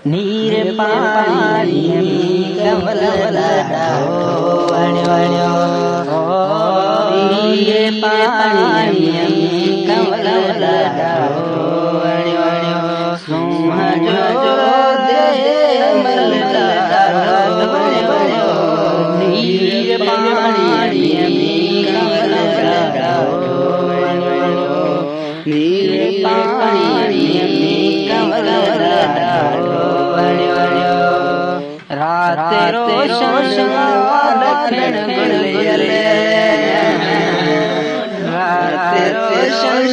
नीर पानी कमल ॾाढो वणियो नीर पानी कमल ॾाढो वणियो सूंह जो दे कमल ॾाढो वणियो नीर पानी कमल ॾाढो वणियो नीर पानी कमल ॾाढो रात रोशन दखण गुलियले रात रोशन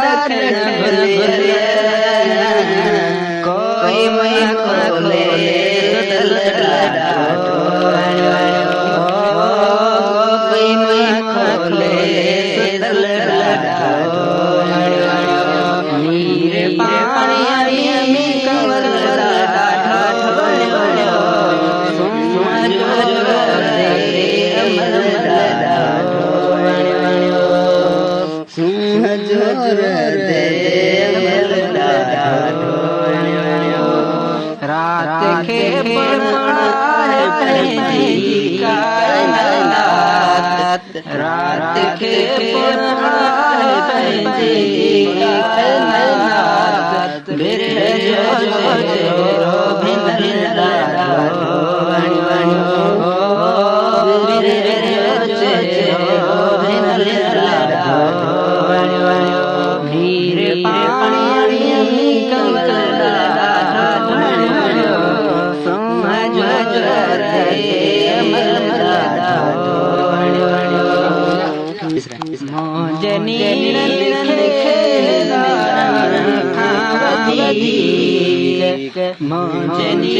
दखण गुलियले कोई मैं खोले सुतल ॾाढो कोई मैं खोले सुतल ॾाढो नीर पानी कमल रात के कायनात रात के कायनात बिरह जो भिन्न नीर पानी कमल मोजनी मोजनी